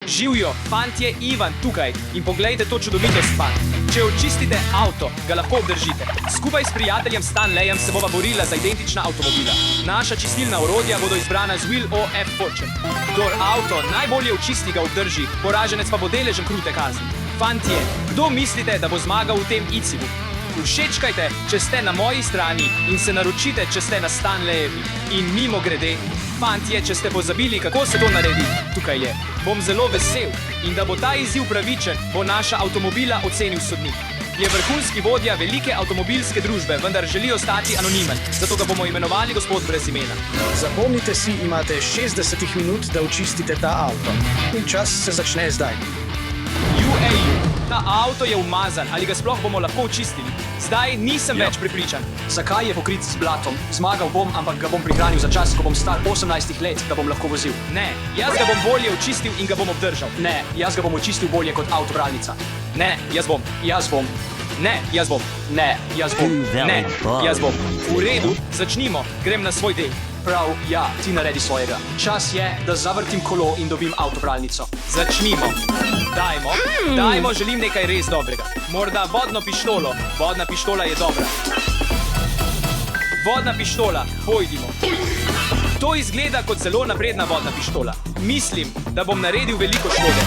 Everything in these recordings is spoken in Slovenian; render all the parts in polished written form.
Živjo, fantje, Ivan tukaj in poglejte to čudovito stvar. Če očistite avto, ga lahko obdržite. Skupaj s prijateljem Stanleyjem se bova borila za identična avtomobila. Naša čistilna orodja bodo izbrana z Wheel of Fortune. Kdor avto najbolje očisti, ga obdrži, poraženec pa bo deležen krute kazni. Fantje, kdo mislite, da bo zmagal v tem ICIV-u? Všečkajte, če ste na moji strani in se naročite, če ste na Stanleyjevi. In mimo grede, fantje, če ste pozabili, kako se to naredi, tukaj je. Bom zelo vesel in da bo ta izziv pravičen, bo naša avtomobila ocenil sodnik. Je vrhunski vodja velike avtomobilske družbe, vendar želi ostati anonimen, zato ga bomo imenovali gospod brez imena. Zapomnite si, imate 60 minut, da očistite ta avto. In čas se začne zdaj. Ta avto je umazan, ali ga sploh bomo lahko očistili? Zdaj nisem več prepričan. Zakaj je pokrit z blatom? Zmagal bom, ampak ga bom prihranil za čas, ko bom star 18 let, da bom lahko vozil. Ne, jaz ga bom bolje očistil in ga bom obdržal. Ne, jaz ga bom očistil bolje kot avtopralnica. Ne, jaz bom. Jaz bom. Ne, jaz bom. Ne, jaz bom. Ne, jaz bom. V redu, začnimo. Grem na svoj del. Prav, ja, ti naredi svojega. Čas je, da zavrtim kolo in dobim avtopralnico. Začnimo. Dajmo, želim nekaj res dobrega. Morda vodno pištolo. Vodna pištola je dobra. Vodna pištola, pojdimo. To izgleda kot zelo napredna vodna pištola. Mislim, da bom naredil veliko škode.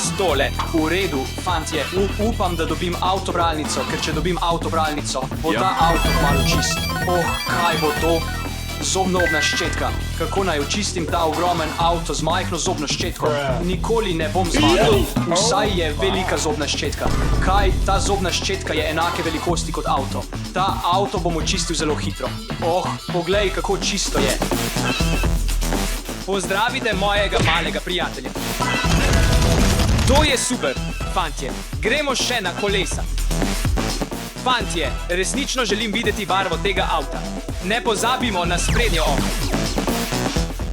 Stole. V redu, fantje, upam, da dobim avtopralnico, ker če dobim avtopralnico, bo ta avto malo čist. Kaj bo to? Zobna ščetka. Kako naj očistim ta ogromen avto z majhno zobno ščetko? Nikoli ne bom zmagal. Vsaj je velika zobna ščetka. Kaj? Ta zobna ščetka je enake velikosti kot avto. Ta avto bom očistil zelo hitro. Poglej, kako čisto je. Pozdravite mojega malega prijatelja. To je super, fantje. Gremo še na kolesa. Fantje, resnično želim videti barvo tega avta. Ne pozabimo na sprednje okno.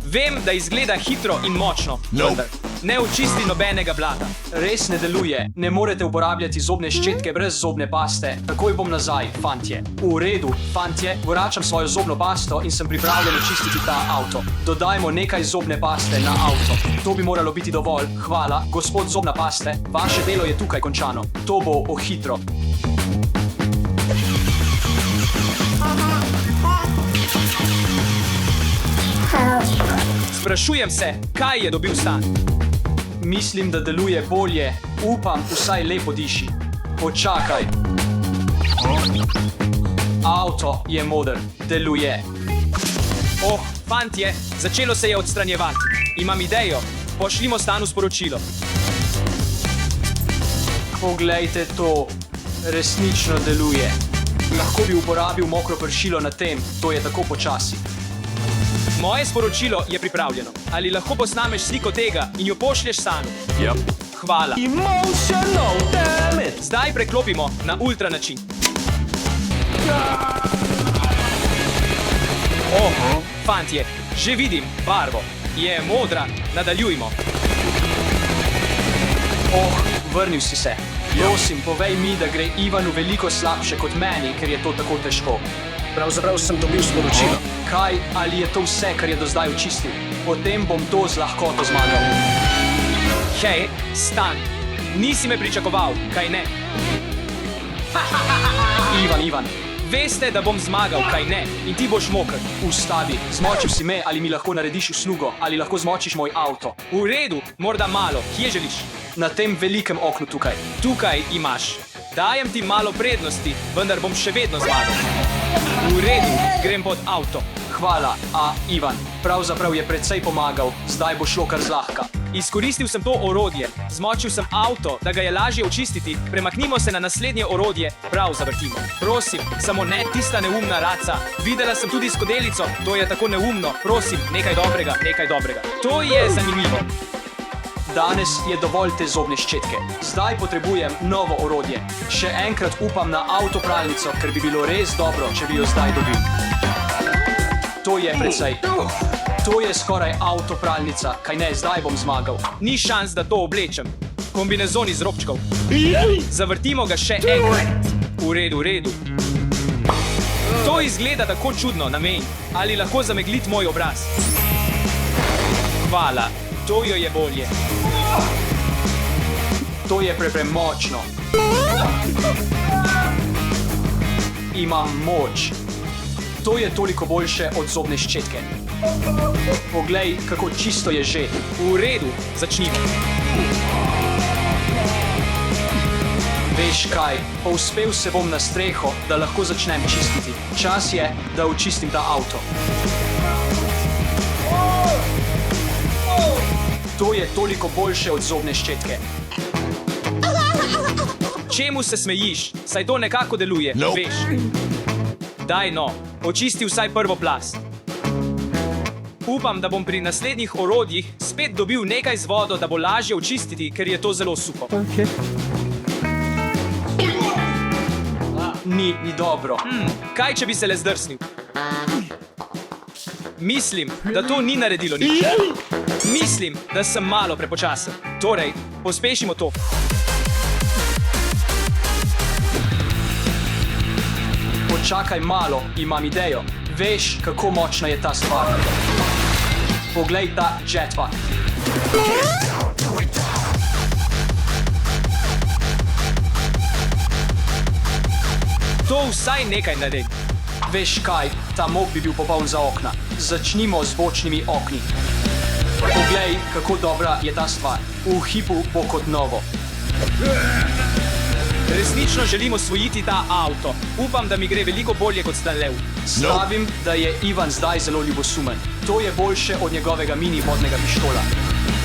Vem, da izgleda hitro in močno, vendar ne očisti nobenega blata. Res ne deluje. Ne morete uporabljati zobne ščetke brez zobne paste. Takoj bom nazaj, fantje. V redu, fantje, vračam svojo zobno pasto in sem pripravljen očistiti ta avto. Dodajmo nekaj zobne paste na avto. To bi moralo biti dovolj. Hvala, gospod zobna paste. Vaše delo je tukaj končano. To bo hitro. Sprašujem se, kaj je dobil Stan? Mislim, da deluje bolje. Upam, vsaj lepo diši. Počakaj. Avto je moder. Deluje. Fantje, začelo se je odstranjevati. Imam idejo. Pošljimo Stanu sporočilo. Poglejte to. Resnično deluje. Lahko bi uporabil mokro pršilo na tem. To je tako počasi. Moje sporočilo je pripravljeno. Ali lahko posnameš sliko tega in jo pošlješ Stanu? Hvala. Emotional, damn it! Zdaj preklopimo na ultra način. Fantje, že vidim barvo. Je modra. Nadaljujmo. Vrnil si se. Prosim, povej mi, da gre Ivanu veliko slabše kot meni, ker je to tako težko. Pravzaprav sem dobil sporočilo. Kaj? Ali je to vse, kar je do zdaj očistil? Potem bom to z lahkoto zmagal. Hej, Stan, nisi me pričakoval, kaj ne? Ivan. Veste, da bom zmagal, kaj ne? In ti boš moker. Ustavi, zmočil si me, ali mi lahko narediš uslugo, ali lahko zmočiš moj avto. V redu, morda malo. Kje želiš? Na tem velikem oknu tukaj. Tukaj imaš. Dajem ti malo prednosti, vendar bom še vedno zmagal. V redu, grem pod avto. Hvala, Ivan, pravzaprav je precej pomagal, zdaj bo šlo kar zlahka. Izkoristil sem to orodje, zmočil sem avto, da ga je lažje očistiti, premaknimo se na naslednje orodje, prav zavrtimo. Prosim, samo ne tista neumna raca. Videla sem tudi skodelico, to je tako neumno, prosim, nekaj dobrega. To je zanimivo. Danes je dovolj te zobne ščetke. Zdaj potrebujem novo orodje. Še enkrat upam na avtopralnico, ker bi bilo res dobro, če bi jo zdaj dobil. To je precej. To je skoraj avtopralnica, kaj ne, zdaj bom zmagal. Ni šans, da to oblečem. Kombinezon iz robčkov. Zavrtimo ga še enkrat. V redu. To izgleda tako čudno na meni. Ali lahko zameglit moj obraz? Hvala, to jo je bolje. To je premočno. Imam moč. To je toliko boljše od zobne ščetke. Poglej, kako čisto je že. V redu, začnimo. Veš kaj, povzpel se bom na streho, da lahko začnem čistiti. Čas je, da očistim ta avto. To je toliko boljše od zobne ščetke. Čemu se smejiš? Saj to nekako deluje, veš. Daj no, očisti vsaj prvo plast. Upam, da bom pri naslednjih orodjih spet dobil nekaj z vodo, da bo lažje očistiti, ker je to zelo suho. Ni dobro. Kaj, če bi se le zdrsnil? Mislim, da to ni naredilo nič. Mislim, da sem malo prepočasen. Torej, pospešimo to. Počakaj malo, imam idejo. Veš, kako močna je ta stvar. Poglej ta jetpack. To vsaj nekaj naredi. Veš kaj, ta mok bi bil popoln za okna. Začnimo z bočnimi okni. Poglej, kako dobra je ta stvar. V hipu bo kot novo. Resnično želim osvojiti ta avto. Upam, da mi gre veliko bolje kot Stanleyu. Stavim, da je Ivan zdaj zelo ljubosumen. To je boljše od njegovega mini vodnega pištola.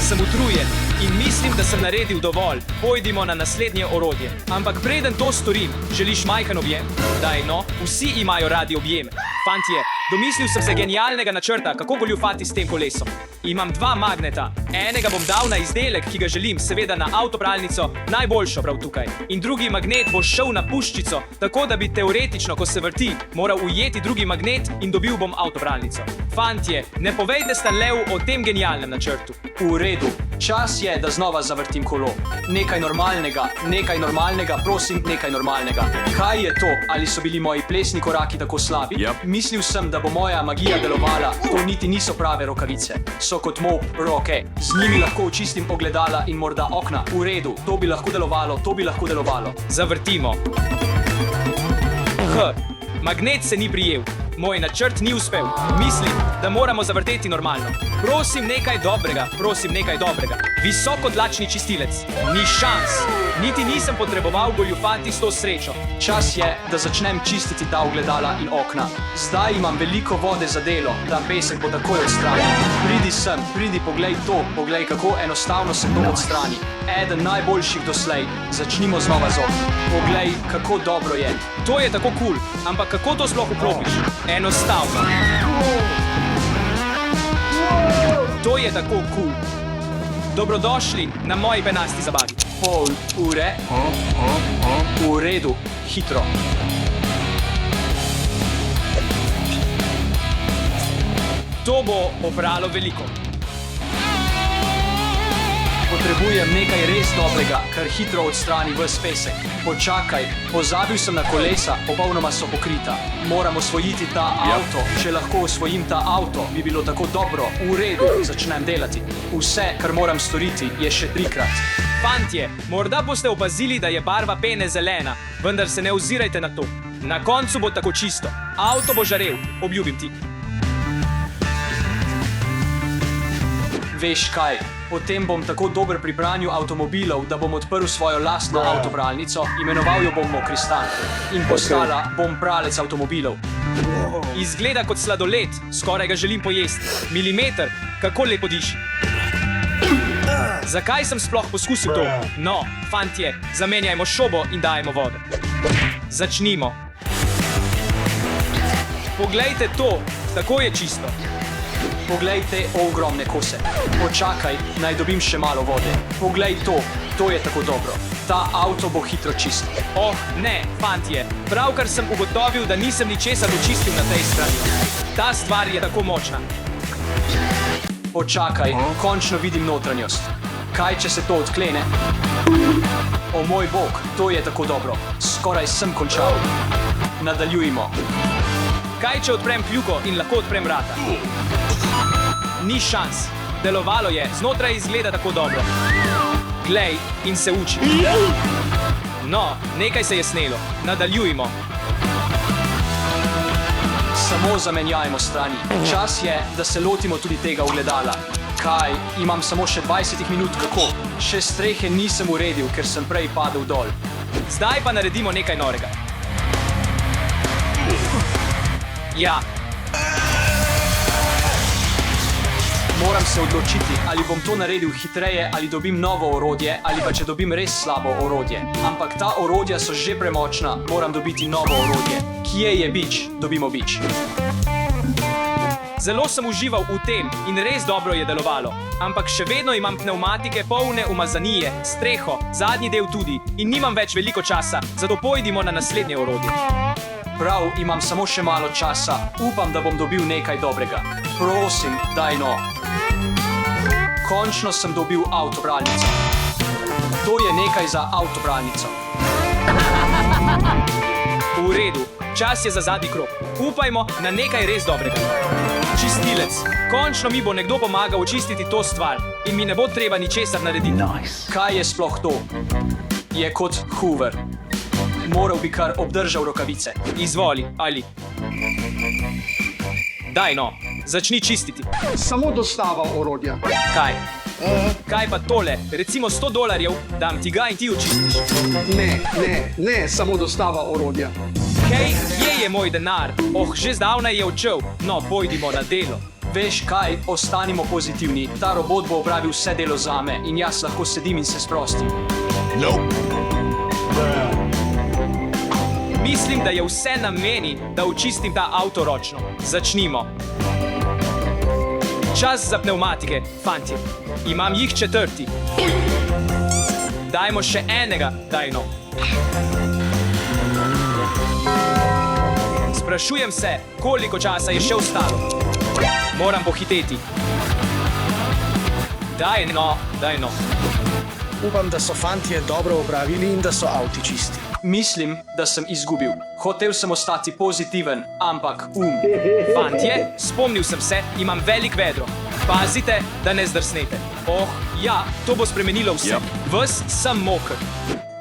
Sem utrujen in mislim, da sem naredil dovolj. Pojdimo na naslednje orodje. Ampak preden to storim, želiš majhen objem? Daj no, vsi imajo radi objeme. Fantje, domislil sem se genialnega načrta, kako goljufati s tem kolesom. Imam dva magneta. Enega bom dal na izdelek, ki ga želim, seveda na avtopralnico, najboljšo prav tukaj. In drugi magnet bo šel na puščico, tako da bi teoretično, ko se vrti, moral ujeti drugi magnet in dobil bom avtopralnico. Fantje, ne povejte Stanleyu o tem genialnem načrtu. V redu, čas je, da znova zavrtim kolo. Nekaj normalnega, prosim, nekaj normalnega. Kaj je to? Ali so bili moji plesni koraki tako slabi? Mislil sem, da bo moja magija delovala, to niti niso prave rokavice. So kot mop roke. Z njimi lahko očistim ogledala in morda okna. V redu, to bi lahko delovalo. Zavrtimo. Magnet se ni prijel. Moj načrt ni uspel. Mislim, da moramo zavrteti normalno. Prosim nekaj dobrega. Visokodlačni čistilec. Ni šans. Niti nisem potreboval goljufati s to srečo. Čas je, da začnem čistiti ta ogledala in okna. Zdaj imam veliko vode za delo, ta pesek bo takoj odstranjen. Pridi sem, poglej to, poglej kako enostavno se to odstrani. Eden najboljših doslej. Začnimo znova z oknom. Poglej, kako dobro je. To je tako kul, ampak kako to sploh vklopiš? Enostavno. To je tako kul. Dobrodošli na moji penasti zabavi. Pol ure. V redu, hitro. To bo opralo veliko. Potrebujem nekaj res dobrega, kar hitro odstrani ves pesek. Počakaj, pozabil sem na kolesa, popolnoma so pokrita. Moram osvojiti ta avto. Če lahko osvojim ta avto, bi bilo tako dobro. V redu, začnem delati. Vse, kar moram storiti, je še 3-krat. Fantje, morda boste opazili, da je barva pene zelena, vendar se ne ozirajte na to. Na koncu bo tako čisto. Avto bo žarel, obljubim ti. Veš kaj, potem bom tako dober pri branju avtomobilov, da bom odprl svojo lastno avtopralnico, imenoval jo bom Kristan in postala bom pralec avtomobilov. Izgleda kot sladoled, skoraj ga želim pojesti. Milimeter, kako lepo diši. Zakaj sem sploh poskusil to? No, fantje, zamenjajmo šobo in dajemo vodo. Začnimo. Poglejte to, tako je čisto. Poglej te ogromne kose. Počakaj, naj dobim še malo vode. Poglej to je tako dobro. Ta avto bo hitro čist. Oh, ne, fantje, pravkar sem ugotovil, da nisem ničesar očistil na tej strani. Ta stvar je tako močna. Počakaj, končno vidim notranjost. Kaj, če se to odklene? O moj bog, to je tako dobro. Skoraj sem končal. Nadaljujmo. Kaj, če odprem kljuko in lahko odprem vrata? Ni šans. Delovalo je, znotraj izgleda tako dobro. glej in se uči. No, nekaj se je snelo. Nadaljujmo. Samo zamenjajmo strani. Čas je, da se lotimo tudi tega ogledala. Kaj, imam samo še 20 minut, kako? Še strehe nisem uredil, ker sem prej padel dol. Zdaj pa naredimo nekaj norega. Ja, Moram se odločiti, ali bom to naredil hitreje, ali dobim novo orodje, ali pa če dobim res slabo orodje. Ampak ta orodja so že premočna, moram dobiti novo orodje. Kje je bič? Dobimo bič. zelo sem užival v tem in res dobro je delovalo. Ampak še vedno imam pnevmatike polne umazanije, streho, zadnji del tudi in nimam več veliko časa, zato pojdimo na naslednje orodje. Prav, imam samo še malo časa. Upam, da bom dobil nekaj dobrega. Prosim, daj no. Končno sem dobil avtobralnico. To je nekaj za avtobralnico. V redu, čas je za zadnji krog. Upajmo na nekaj res dobrega. Čistilec. Končno mi bo nekdo pomagal očistiti to stvar in mi ne bo treba ničesar narediti. Kaj je sploh to? Je kot Hoover. Moral bi kar obdržal rokavice. Izvoli, Ali. Daj no, začni čistiti. Samo dostava orodja. Kaj? Kaj pa tole? Recimo $100, dam ti ga in ti očistiš. Ne, samo dostava orodja. Hej, kje je moj denar? Že zdavnaj je odšel. No, pojdimo na delo. Veš kaj, ostanimo pozitivni. Ta robot bo opravil vse delo zame in jaz lahko sedim in se sprostim. Mislim, da je vse na meni, da očistim ta avto ročno. Začnimo. Čas za pnevmatike, fantje. Imam jih 4. Dajmo še enega, daj no. Sprašujem se, koliko časa je še ostalo. Moram pohiteti. Daj no. Upam, da so fantje dobro opravili in da so avti čisti. Mislim, da sem izgubil. Hotel sem ostati pozitiven, ampak Fantje, spomnil sem se, imam velik vedro. Pazite, da ne zdrsnete. Ja, to bo spremenilo vse. Ves sem moker.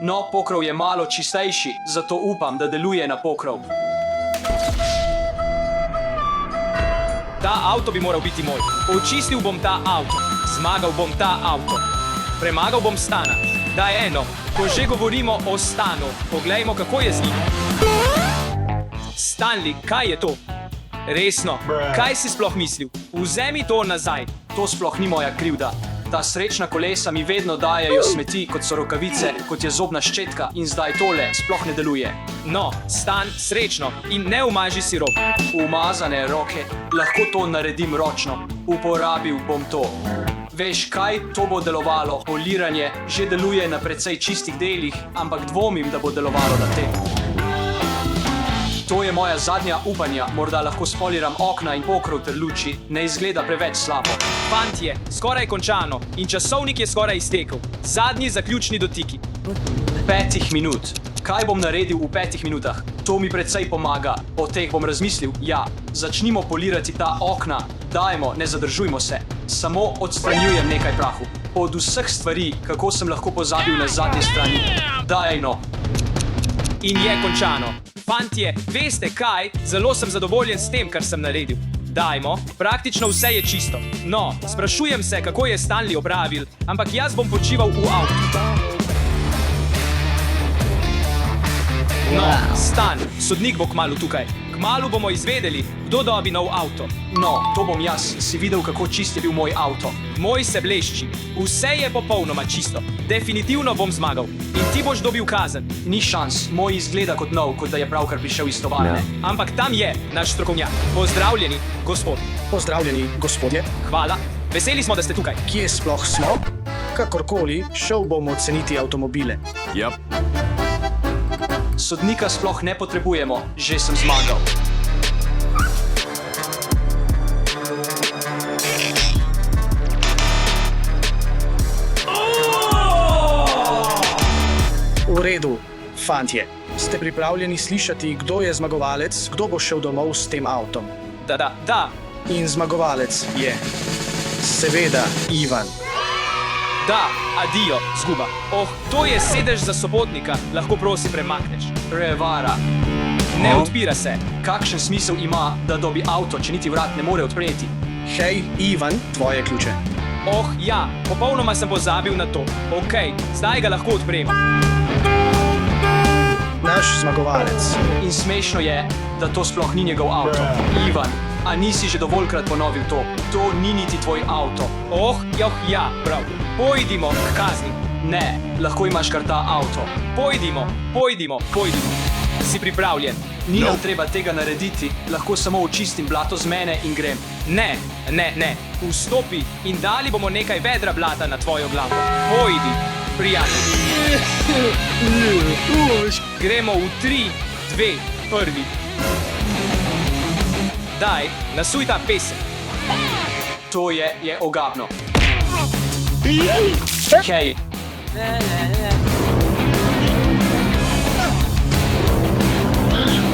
No, pokrov je malo čistejši, zato upam, da deluje na pokrov. Ta avto bi moral biti moj. Očistil bom ta avto. Zmagal bom ta avto. Premagal bom Stana. Daj eno. Ko že govorimo o Stanu, poglejmo, kako je z njim. Stanley, kaj je to? Resno, kaj si sploh mislil? Vzemi to nazaj. To sploh ni moja krivda. Ta srečna kolesa mi vedno dajajo smeti, kot so rokavice, kot je zobna ščetka in zdaj tole sploh ne deluje. No, Stan, srečno in ne umaži si rok. Umazane roke, lahko to naredim ročno. Uporabil bom to. Veš kaj, to bo delovalo. Poliranje že deluje na precej čistih delih, ampak dvomim, da bo delovalo na tem. To je moja zadnja upanja, morda lahko spoliram okna in pokrov ter luči. Ne izgleda preveč slabo. Fantje, skoraj končano in časovnik je skoraj iztekel. Zadnji zaključni dotiki. 5 minut. Kaj bom naredil v 5 minutah? To mi precej pomaga. O teh bom razmislil. Ja, začnimo polirati ta okna. Dajmo, ne zadržujmo se. Samo odstranjujem nekaj prahu. Od vseh stvari, kako sem lahko pozabil na zadnji strani. Daj no. In je končano. Fantje, veste kaj? Zelo sem zadovoljen s tem, kar sem naredil. Dajmo, praktično vse je čisto. No, sprašujem se, kako je Stanley opravil, ampak jaz bom počival v avtu. No, Stan, sodnik bo kmalu tukaj. Kmalu bomo izvedeli, kdo dobi nov avto. No, to bom jaz. Si videl, kako čist je bil moj avto. Moj se blešči. Vse je popolnoma čisto. Definitivno bom zmagal. In ti boš dobil kazen. Ni šans, moj izgleda kot nov, kot da je pravkar prišel iz tovarne. Ampak tam je naš strokovnjak. Pozdravljeni, gospod. Pozdravljeni, gospodje. Hvala. Veseli smo, da ste tukaj. Kje sploh smo? Kakorkoli, šel bom oceniti avtomobile. Sodnika sploh ne potrebujemo, že sem zmagal. V redu, fantje. Ste pripravljeni slišati, kdo je zmagovalec, kdo bo šel domov s tem avtom? Da. In zmagovalec je seveda Ivan. Da, adijo, zguba. Oh, to je sedež za sopotnika, lahko prosi premakneš. Prevara. Ne odpira se. Kakšen smisel ima, da dobi avto, če niti vrat ne more odpreti? Hej, Ivan, tvoje ključe. Oh, ja, popolnoma sem pozabil na to. Ok, zdaj ga lahko odprem. Naš zmagovalec. In smešno je, da to sploh ni njegov avto. Ivan, a nisi že dovoljkrat ponovil to? To ni niti tvoj avto. Oh, ja, prav. Pojdimo k kazni. Ne, lahko imaš kar ta avto. Pojdimo. Si pripravljen? Ni nam treba tega narediti, lahko samo očistim blato z mene in grem. Ne. Vstopi in dali bomo nekaj vedra blata na tvojo glavo. Pojdi, prijatelj. Gremo v 3, 2, 1. Daj, nasuj ta pesek. To je ogabno. Hej,